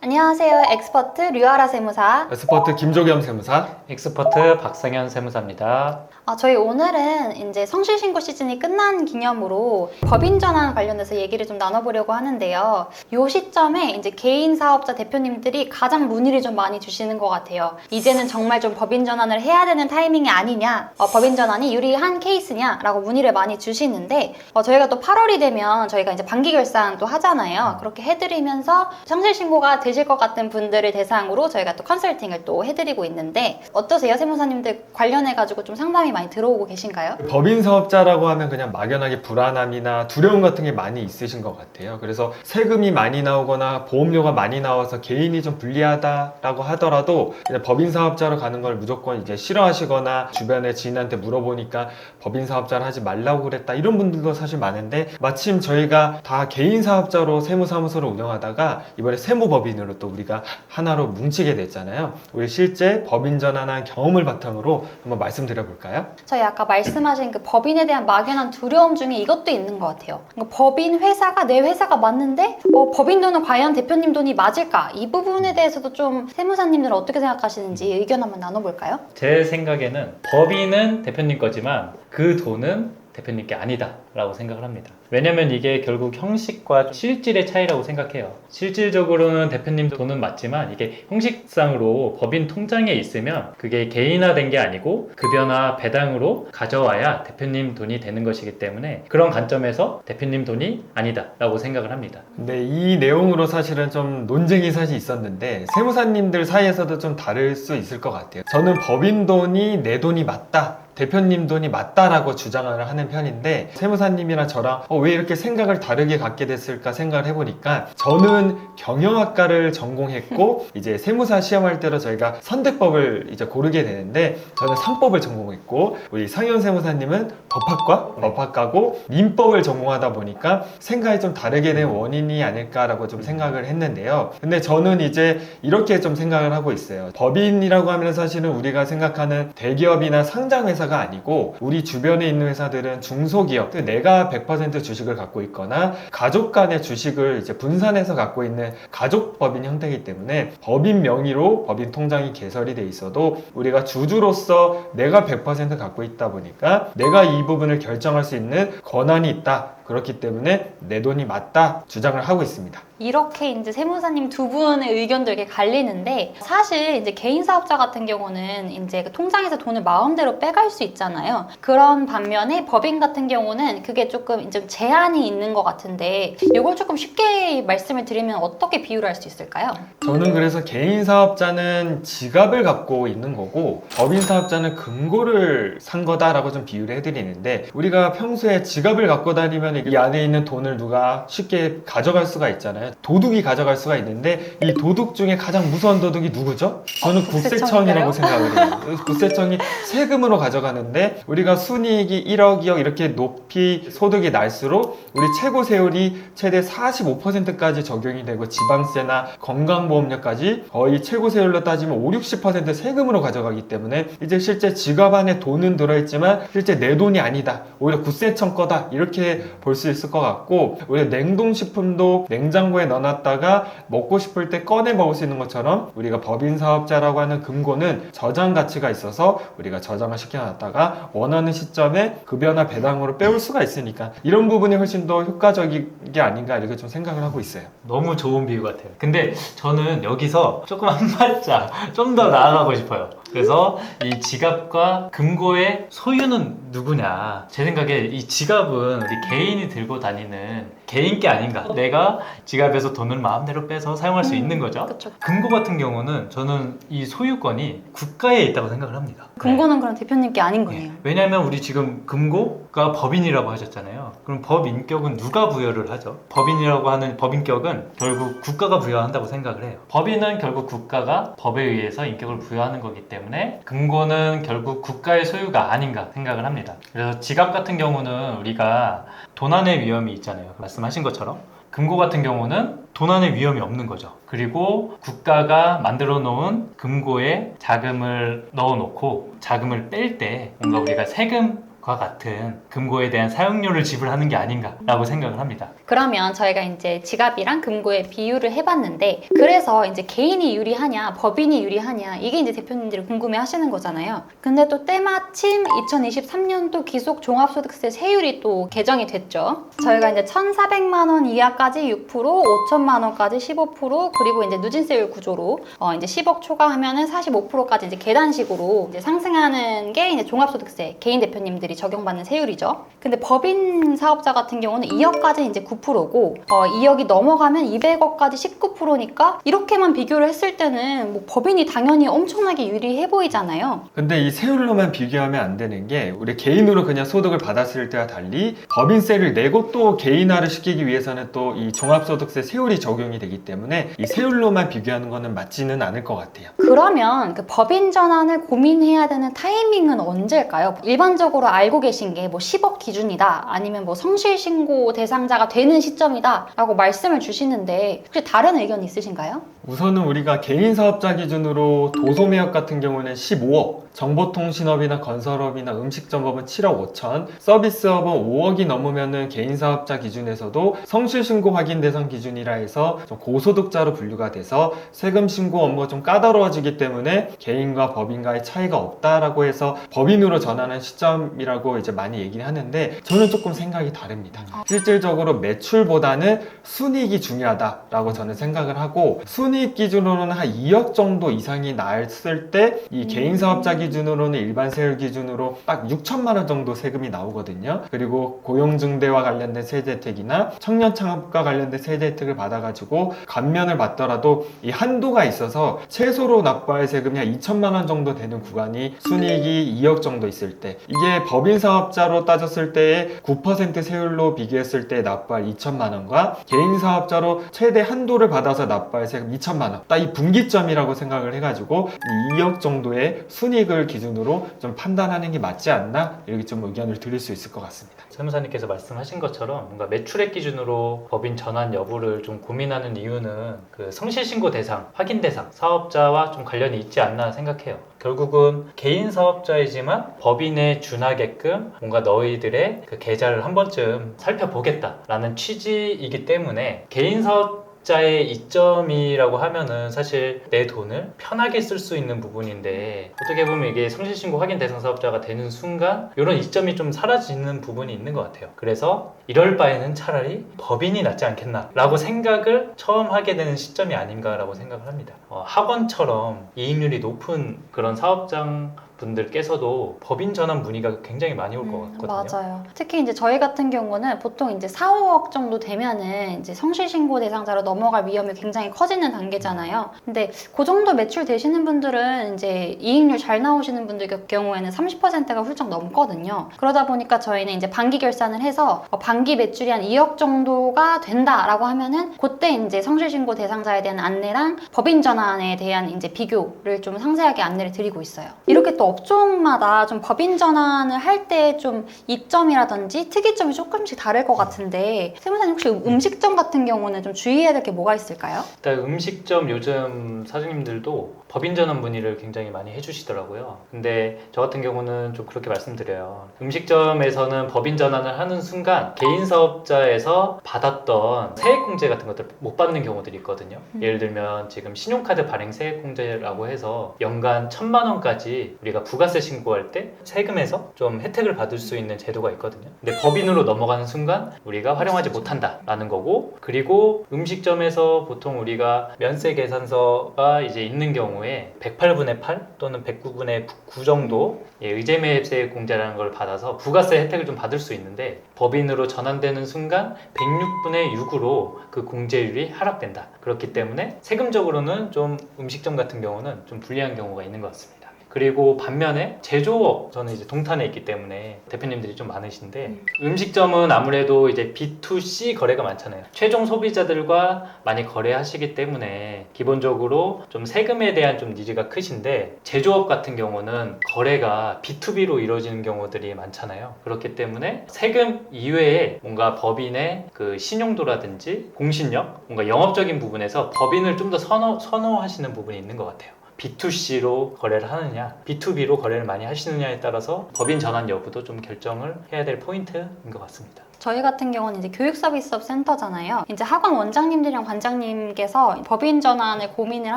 안녕하세요. 엑스퍼트 류아라 세무사. 엑스퍼트 김조겸 세무사. 엑스퍼트 박상현 세무사입니다. 저희 오늘은 이제 성실신고 시즌이 끝난 기념으로 법인 전환 관련해서 얘기를 좀 나눠보려고 하는데요. 이 시점에 이제 개인 사업자 대표님들이 가장 문의를 좀 많이 주시는 것 같아요. 이제는 정말 좀 법인 전환을 해야 되는 타이밍이 아니냐, 법인 전환이 유리한 케이스냐라고 문의를 많이 주시는데, 저희가 또 8월이 되면 저희가 이제 반기 결산 또 하잖아요. 그렇게 해드리면서 성실신고가 되실 것 같은 분들을 대상으로 저희가 또 컨설팅을 또 해드리고 있는데, 어떠세요? 세무사님들 관련해가지고 좀 상담이 많이 들어오고 계신가요? 법인 사업자라고 하면 그냥 막연하게 불안함이나 두려움 같은 게 많이 있으신 것 같아요. 그래서 세금이 많이 나오거나 보험료가 많이 나와서 개인이 좀 불리하다라고 하더라도 그냥 법인 사업자로 가는 걸 무조건 이제 싫어하시거나 주변에 지인한테 물어보니까 법인 사업자를 하지 말라고 그랬다 이런 분들도 사실 많은데, 마침 저희가 다 개인 사업자로 세무사무소를 운영하다가 이번에 세무법인으로 또 우리가 하나로 뭉치게 됐잖아요. 우리 실제 법인 전환한 경험을 바탕으로 한번 말씀드려 볼까요? 저희 아까 말씀하신 그 법인에 대한 막연한 두려움 중에 이것도 있는 것 같아요. 그러니까 법인 회사가 내 회사가 맞는데 법인 돈은 과연 대표님 돈이 맞을까? 이 부분에 대해서도 좀 세무사님들은 어떻게 생각하시는지 의견 한번 나눠볼까요? 제 생각에는 법인은 대표님 거지만 그 돈은 대표님께 아니다 라고 생각을 합니다. 왜냐면 이게 결국 형식과 실질의 차이라고 생각해요. 실질적으로는 대표님 돈은 맞지만 이게 형식상으로 법인 통장에 있으면 그게 개인화된 게 아니고 급여나 배당으로 가져와야 대표님 돈이 되는 것이기 때문에 그런 관점에서 대표님 돈이 아니다 라고 생각을 합니다. 근데 이 내용으로 사실은 좀 논쟁이 사실 있었는데 세무사님들 사이에서도 좀 다를 수 있을 것 같아요. 저는 법인 돈이 내 돈이 맞다, 대표님 돈이 맞다라고 주장을 하는 편인데, 세무사님이랑 저랑 왜 이렇게 생각을 다르게 갖게 됐을까 생각을 해보니까, 저는 경영학과를 전공했고 이제 세무사 시험할 때로 저희가 선택법을 이제 고르게 되는데, 저는 상법을 전공했고 우리 상현 세무사님은 법학과고 민법을 전공하다 보니까 생각이 좀 다르게 된 원인이 아닐까라고 좀 생각을 했는데요. 근데 저는 이제 이렇게 좀 생각을 하고 있어요. 법인이라고 하면 사실은 우리가 생각하는 대기업이나 상장회사가 아니고, 우리 주변에 있는 회사들은 중소기업, 내가 100% 주식을 갖고 있거나 가족 간의 주식을 이제 분산해서 갖고 있는 가족법인 형태이기 때문에 법인 명의로 법인 통장이 개설이 돼 있어도 우리가 주주로서 내가 100% 갖고 있다 보니까 내가 이 부분을 결정할 수 있는 권한이 있다. 그렇기 때문에 내 돈이 맞다 주장을 하고 있습니다. 이렇게 이제 세무사님 두 분의 의견도 이렇게 갈리는데, 사실 이제 개인 사업자 같은 경우는 이제 그 통장에서 돈을 마음대로 빼갈 수 있잖아요. 그런 반면에 법인 같은 경우는 그게 조금 이제 제한이 있는 것 같은데, 이걸 조금 쉽게 말씀을 드리면 어떻게 비유를 할 수 있을까요? 저는 그래서 개인 사업자는 지갑을 갖고 있는 거고 법인 사업자는 금고를 산 거다라고 좀 비유를 해드리는데, 우리가 평소에 지갑을 갖고 다니면 이 안에 있는 돈을 누가 쉽게 가져갈 수가 있잖아요. 도둑이 가져갈 수가 있는데, 이 도둑 중에 가장 무서운 도둑이 누구죠? 저는 국세청이라고 생각을 해요. 국세청이 세금으로 가져가는데, 우리가 순이익이 1억, 2억 이렇게 높이 소득이 날수록 우리 최고 세율이 최대 45%까지 적용이 되고, 지방세나 건강보험료까지 거의 최고 세율로 따지면 5, 60% 세금으로 가져가기 때문에 이제 실제 지갑 안에 돈은 들어있지만 실제 내 돈이 아니다, 오히려 국세청 거다, 이렇게 볼 수 있을 것 같고, 우리가 냉동식품도 냉장고에 넣어놨다가 먹고 싶을 때 꺼내 먹을 수 있는 것처럼, 우리가 법인 사업자라고 하는 금고는 저장 가치가 있어서 우리가 저장을 시켜놨다가 원하는 시점에 급여나 배당으로 빼올 수가 있으니까 이런 부분이 훨씬 더 효과적인 게 아닌가 이렇게 좀 생각을 하고 있어요. 너무 좋은 비유 같아요. 근데 저는 여기서 조금 한 발짝 좀 더 나아가고 싶어요. 그래서 이 지갑과 금고의 소유는 누구냐, 제 생각에 이 지갑은 우리 개인이 들고 다니는 개인 게 아닌가. 내가 지갑에서 돈을 마음대로 빼서 사용할 수 있는 거죠. 그쵸. 금고 같은 경우는 저는 이 소유권이 국가에 있다고 생각을 합니다. 금고는 그럼 대표님께 아닌 거네요. 네. 왜냐하면 우리 지금 금고가 법인이라고 하셨잖아요. 그럼 법인격은 누가 부여를 하죠? 법인이라고 하는 법인격은 결국 국가가 부여한다고 생각을 해요. 법인은 결국 국가가 법에 의해서 인격을 부여하는 거기 때문에 금고는 결국 국가의 소유가 아닌가 생각을 합니다. 그래서 지갑 같은 경우는 우리가 도난의 위험이 있잖아요. 말씀하신 것처럼 금고 같은 경우는 도난의 위험이 없는 거죠. 그리고 국가가 만들어 놓은 금고에 자금을 넣어 놓고 자금을 뺄 때 뭔가 우리가 세금 과 같은 금고에 대한 사용료를 지불하는 게 아닌가라고 생각을 합니다. 그러면 저희가 이제 지갑이랑 금고의 비율을 해봤는데, 그래서 이제 개인이 유리하냐, 법인이 유리하냐, 이게 이제 대표님들이 궁금해 하시는 거잖아요. 근데 또 때마침 2023년도 기속 종합소득세 세율이 또 개정이 됐죠. 저희가 이제 1,400만 원 이하까지 6%, 5천만 원까지 15%, 그리고 이제 누진세율 구조로 이제 10억 초과하면은 45%까지 이제 계단식으로 이제 상승하는 게 이제 종합소득세 개인 대표님들이 적용받는 세율이죠. 근데 법인 사업자 같은 경우는 2억까지 이제 9%고 2억이 넘어가면 200억까지 19%니까 이렇게만 비교를 했을 때는 뭐 법인이 당연히 엄청나게 유리해 보이잖아요. 근데 이 세율로만 비교하면 안 되는 게, 우리 개인으로 그냥 소득을 받았을 때와 달리 법인세를 내고 또 개인화를 시키기 위해서는 또 이 종합소득세 세율이 적용이 되기 때문에 이 세율로만 비교하는 거는 맞지는 않을 것 같아요. 그러면 그 법인 전환을 고민해야 되는 타이밍은 언제일까요? 일반적으로 알고 계신 게 뭐 10억 기준이다, 아니면 뭐 성실신고 대상자가 되는 시점이다 라고 말씀을 주시는데, 혹시 다른 의견 있으신가요? 우선은 우리가 개인 사업자 기준으로 도소매업 같은 경우는 15억, 정보통신업이나 건설업이나 음식점업은 7억 5천, 서비스업은 5억이 넘으면은 개인 사업자 기준에서도 성실신고 확인 대상 기준이라 해서 좀 고소득자로 분류가 돼서 세금 신고 업무가 좀 까다로워지기 때문에 개인과 법인과의 차이가 없다라고 해서 법인으로 전환하는 시점이라고 이제 많이 얘기를 하는데, 저는 조금 생각이 다릅니다. 실질적으로 매출보다는 순이익이 중요하다라고 저는 생각을 하고, 순이익 기준으로는 한 2억 정도 이상이 나왔을 때 이 개인 사업자 기준으로는 일반 세율 기준으로 딱 6천만 원 정도 세금이 나오거든요. 그리고 고용중대와 관련된 세제 혜택이나 청년 창업과 관련된 세제 혜택을 받아가지고 감면을 받더라도 이 한도가 있어서 최소로 납부할 세금이 한 2천만 원 정도 되는 구간이 순이익이 2억 정도 있을 때, 이게 법인 사업자로 따졌을 때의 9% 세율로 비교했을 때 납부할 2천만 원과 개인 사업자로 최대 한도를 받아서 납부할 세금 2천만 원, 딱 이 분기점이라고 생각을 해가지고 이 2억 정도의 순이익을 기준으로 좀 판단하는 게 맞지 않나, 이렇게 좀 의견을 드릴 수 있을 것 같습니다. 세무사님께서 말씀하신 것처럼 뭔가 매출액 기준으로 법인 전환 여부를 좀 고민하는 이유는 그 성실신고 대상, 확인 대상 사업자와 좀 관련이 있지 않나 생각해요. 결국은 개인 사업자이지만 법인에 준하게끔 뭔가 너희들의 그 계좌를 한 번쯤 살펴보겠다라는 취지이기 때문에, 개인 사업자의 이점이라고 하면은 사실 내 돈을 편하게 쓸 수 있는 부분인데, 어떻게 보면 이게 성실신고 확인 대상 사업자가 되는 순간 이런 이점이 좀 사라지는 부분이 있는 것 같아요. 그래서 이럴 바에는 차라리 법인이 낫지 않겠나 라고 생각을 처음 하게 되는 시점이 아닌가라고 생각을 합니다. 학원처럼 이익률이 높은 그런 사업장 분들께서도 법인 전환 문의가 굉장히 많이 올 것 같거든요. 맞아요. 특히 이제 저희 같은 경우는 보통 이제 4, 5억 정도 되면은 이제 성실신고 대상자로 넘어갈 위험이 굉장히 커지는 단계잖아요. 근데 그 정도 매출 되시는 분들은 이제 이익률 잘 나오시는 분들 경우에는 30%가 훌쩍 넘거든요. 그러다 보니까 저희는 이제 반기 결산을 해서 반기 매출이 한 2억 정도가 된다라고 하면은 그때 이제 성실신고 대상자에 대한 안내랑 법인 전환에 대한 이제 비교를 좀 상세하게 안내를 드리고 있어요. 이렇게 또 업종마다 좀 법인 전환을 할 때 좀 이점이라든지 특이점이 조금씩 다를 것 같은데, 세무사님 혹시 음식점 같은 경우는 좀 주의해야 될 게 뭐가 있을까요? 일단 음식점 요즘 사장님들도 법인 전환 문의를 굉장히 많이 해주시더라고요. 근데 저 같은 경우는 좀 그렇게 말씀드려요. 음식점에서는 법인 전환을 하는 순간 개인 사업자에서 받았던 세액공제 같은 것들 못 받는 경우들이 있거든요. 예를 들면 지금 신용카드 발행 세액공제라고 해서 연간 1,000만 원까지 우리가 부가세 신고할 때 세금에서 좀 혜택을 받을 수 있는 제도가 있거든요. 근데 법인으로 넘어가는 순간 우리가 활용하지 못한다라는 거고, 그리고 음식점에서 보통 우리가 면세 계산서가 이제 있는 경우에 108분의 8 또는 109분의 9 정도 의제매입세 공제라는 걸 받아서 부가세 혜택을 좀 받을 수 있는데, 법인으로 전환되는 순간 106분의 6으로 그 공제율이 하락된다. 그렇기 때문에 세금적으로는 좀 음식점 같은 경우는 좀 불리한 경우가 있는 것 같습니다. 그리고 반면에 제조업, 저는 이제 동탄에 있기 때문에 대표님들이 좀 많으신데, 음식점은 아무래도 이제 B2C 거래가 많잖아요. 최종 소비자들과 많이 거래하시기 때문에 기본적으로 좀 세금에 대한 좀 니즈가 크신데, 제조업 같은 경우는 거래가 B2B로 이루어지는 경우들이 많잖아요. 그렇기 때문에 세금 이외에 뭔가 법인의 그 신용도라든지 공신력, 뭔가 영업적인 부분에서 법인을 좀 더 선호하시는 부분이 있는 것 같아요. B2C로 거래를 하느냐, B2B로 거래를 많이 하시느냐에 따라서 법인 전환 여부도 좀 결정을 해야 될 포인트인 것 같습니다. 저희 같은 경우는 이제 교육서비스업 센터잖아요. 이제 학원 원장님들이랑 관장님께서 법인 전환을 고민을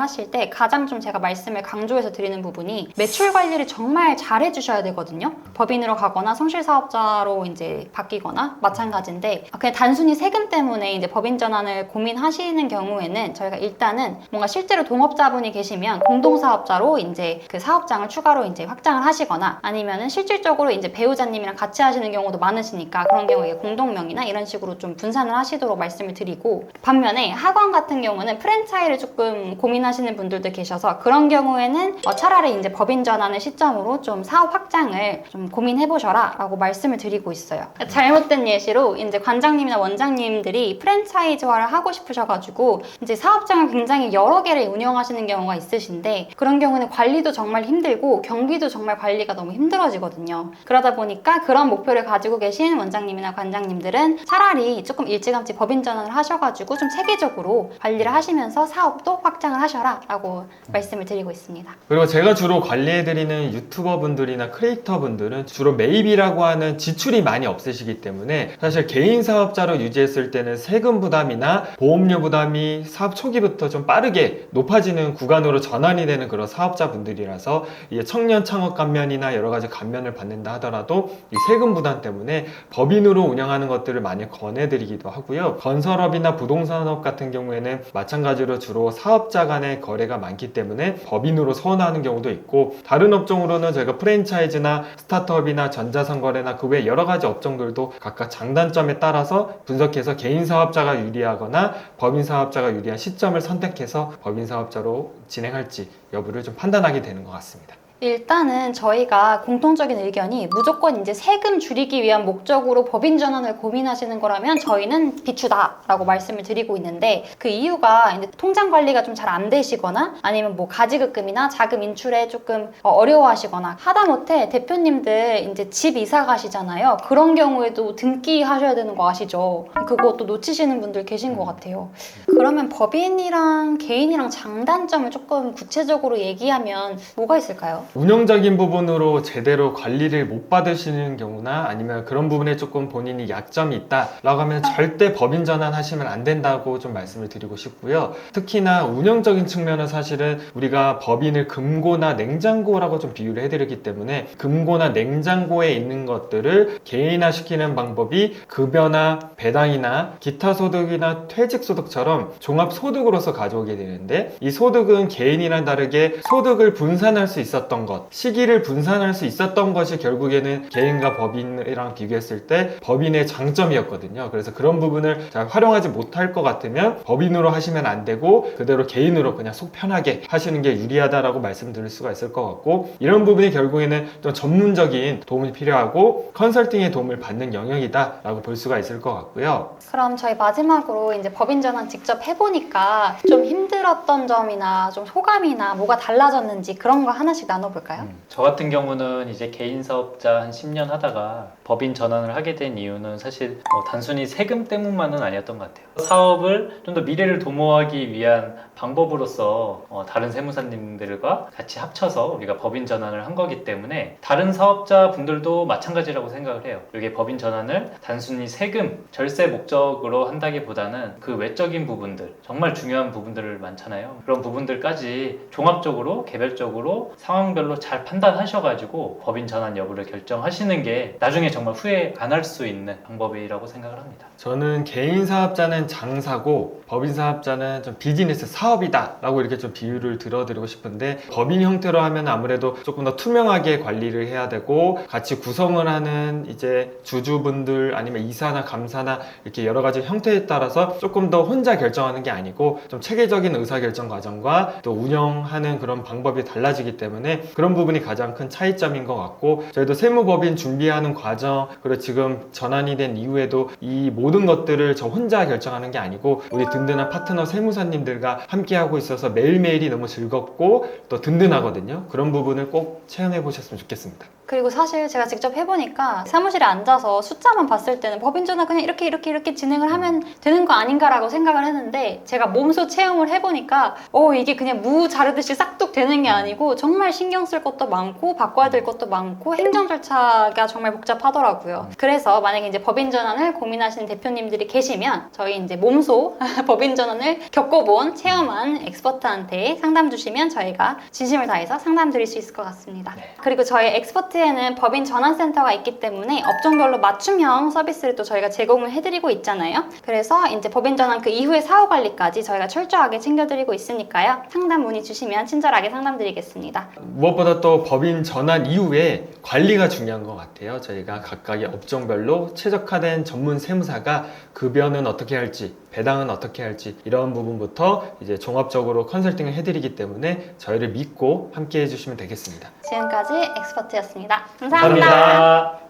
하실 때 가장 좀 제가 말씀을 강조해서 드리는 부분이 매출 관리를 정말 잘 해주셔야 되거든요. 법인으로 가거나 성실사업자로 이제 바뀌거나 마찬가지인데 그냥 단순히 세금 때문에 이제 법인 전환을 고민하시는 경우에는 저희가 일단은 뭔가 실제로 동업자분이 계시면 공동사업자로 이제 그 사업장을 추가로 이제 확장을 하시거나 아니면은 실질적으로 이제 배우자님이랑 같이 하시는 경우도 많으시니까 그런 경우에 공동명의나 이런 식으로 좀 분산을 하시도록 말씀을 드리고 반면에 학원 같은 경우는 프랜차이를 조금 고민하시는 분들도 계셔서 그런 경우에는 차라리 이제 법인 전환을 시점으로 좀 사업 확장을 좀 고민해 보셔라 라고 말씀을 드리고 있어요. 잘못된 예시로 이제 관장님이나 원장님들이 프랜차이즈화를 하고 싶으셔가지고 이제 사업장을 굉장히 여러 개를 운영하시는 경우가 있으신데 그런 경우는 관리도 정말 힘들고 경비도 정말 관리가 너무 힘들어지거든요. 그러다 보니까 그런 목표를 가지고 계신 원장님이나 관장님들은 차라리 조금 일찌감치 법인 전환을 하셔가지고 좀 체계적으로 관리를 하시면서 사업도 확장을 하셔라 라고 말씀을 드리고 있습니다. 그리고 제가 주로 관리해드리는 유튜버 분들이나 크리에이터 분들은 주로 매입이라고 하는 지출이 많이 없으시기 때문에 사실 개인 사업자로 유지했을 때는 세금 부담이나 보험료 부담이 사업 초기부터 좀 빠르게 높아지는 구간으로 전환이 되는 그런 사업자 분들이라서 이 청년 창업 감면이나 여러 가지 감면을 받는다 하더라도 이 세금 부담 때문에 법인으로 운영하는 것들을 많이 권해드리기도 하고요. 건설업이나 부동산업 같은 경우에는 마찬가지로 주로 사업자 간의 거래가 많기 때문에 법인으로 선호하는 경우도 있고 다른 업종으로는 저희가 프랜차이즈나 스타트업이나 전자상거래나 그 외 여러 가지 업종들도 각각 장단점에 따라서 분석해서 개인 사업자가 유리하거나 법인 사업자가 유리한 시점을 선택해서 법인 사업자로 진행할지 여부를 좀 판단하게 되는 것 같습니다. 일단은 저희가 공통적인 의견이 무조건 이제 세금 줄이기 위한 목적으로 법인 전환을 고민하시는 거라면 저희는 비추다라고 말씀을 드리고 있는데 그 이유가 이제 통장 관리가 좀 잘 안 되시거나 아니면 뭐 가지급금이나 자금 인출에 조금 어려워하시거나 하다못해 대표님들 이제 집 이사 가시잖아요. 그런 경우에도 등기하셔야 되는 거 아시죠? 그것도 놓치시는 분들 계신 것 같아요. 그러면 법인이랑 개인이랑 장단점을 조금 구체적으로 얘기하면 뭐가 있을까요? 운영적인 부분으로 제대로 관리를 못 받으시는 경우나 아니면 그런 부분에 조금 본인이 약점이 있다라고 하면 절대 법인 전환하시면 안 된다고 좀 말씀을 드리고 싶고요. 특히나 운영적인 측면은 사실은 우리가 법인을 금고나 냉장고라고 좀 비유를 해드리기 때문에 금고나 냉장고에 있는 것들을 개인화시키는 방법이 급여나 배당이나 기타 소득이나 퇴직 소득처럼 종합소득으로서 가져오게 되는데 이 소득은 개인이랑 다르게 소득을 분산할 수 있었던 것, 시기를 분산할 수 있었던 것이 결국에는 개인과 법인이랑 비교했을 때 법인의 장점이었거든요. 그래서 그런 부분을 잘 활용하지 못할 것 같으면 법인으로 하시면 안 되고 그대로 개인으로 그냥 속 편하게 하시는 게 유리하다라고 말씀드릴 수가 있을 것 같고 이런 부분이 결국에는 좀 전문적인 도움이 필요하고 컨설팅의 도움을 받는 영역이다라고 볼 수가 있을 것 같고요. 그럼 저희 마지막으로 이제 법인 전환 직접 해보니까 좀 힘들었던 점이나 좀 소감이나 뭐가 달라졌는지 그런 거 하나씩 나눠볼까요? 저 같은 경우는 이제 개인 사업자 한 10년 하다가 법인 전환을 하게 된 이유는 사실 단순히 세금 때문만은 아니었던 것 같아요. 사업을 좀 더 미래를 도모하기 위한 방법으로서 다른 세무사님들과 같이 합쳐서 우리가 법인 전환을 한 거기 때문에 다른 사업자 분들도 마찬가지라고 생각을 해요. 이게 법인 전환을 단순히 세금, 절세 목적으로 한다기보다는 그 외적인 부분들, 정말 중요한 부분들 많잖아요. 그런 부분들까지 종합적으로, 개별적으로 상황별로 잘 판단하셔가지고 법인 전환 여부를 결정하시는 게 나중에 정말 후회 안 할 수 있는 방법이라고 생각을 합니다. 저는 개인 사업자는 장사고 법인 사업자는 좀 비즈니스 사업이다 라고 이렇게 좀 비유를 들어드리고 싶은데 법인 형태로 하면 아무래도 조금 더 투명하게 관리를 해야 되고 같이 구성을 하는 이제 주주분들 아니면 이사나 감사나 이렇게 여러 가지 형태에 따라서 조금 더 혼자 결정하는 게 아니고 좀 체계적인 의사결정 과정과 또 운영하는 그런 방법이 달라지기 때문에 때문에 그런 부분이 가장 큰 차이점인 것 같고, 저희도 세무법인 준비하는 과정, 그리고 지금 전환이 된 이후에도 이 모든 것들을 저 혼자 결정하는 게 아니고 우리 든든한 파트너 세무사님들과 함께 하고 있어서 매일매일이 너무 즐겁고 또 든든하거든요. 그런 부분을 꼭 체험해 보셨으면 좋겠습니다. 그리고 사실 제가 직접 해보니까 사무실에 앉아서 숫자만 봤을 때는 법인전환 그냥 이렇게 진행을 하면 되는 거 아닌가라고 생각을 했는데, 제가 몸소 체험을 해보니까 이게 그냥 무 자르듯이 싹둑 되는 게 아니고 정말 신경 쓸 것도 많고 바꿔야 될 것도 많고 행정 절차가 정말 복잡하더라고요. 그래서 만약에 이제 법인 전환을 고민하시는 대표님들이 계시면 저희 이제 몸소 법인 전환을 겪어본 체험한 엑스퍼트한테 상담 주시면 저희가 진심을 다해서 상담 드릴 수 있을 것 같습니다. 그리고 저희 엑스퍼트에는 법인 전환센터가 있기 때문에 업종별로 맞춤형 서비스를 또 저희가 제공을 해드리고 있잖아요. 그래서 이제 법인 전환 그 이후의 사후 관리까지 저희가 철저하게 챙겨드리고 있으니까요. 상담 문의 주시면 친절하게 상담드리겠습니다. 무엇보다 또 법인 전환 이후에 관리가 중요한 것 같아요. 저희가 각각의 업종별로 최적화된 전문 세무사가 급여는 어떻게 할지, 배당은 어떻게 할지 이런 부분부터 이제 종합적으로 컨설팅을 해드리기 때문에 저희를 믿고 함께 해주시면 되겠습니다. 지금까지 엑스퍼트였습니다. 감사합니다. 감사합니다.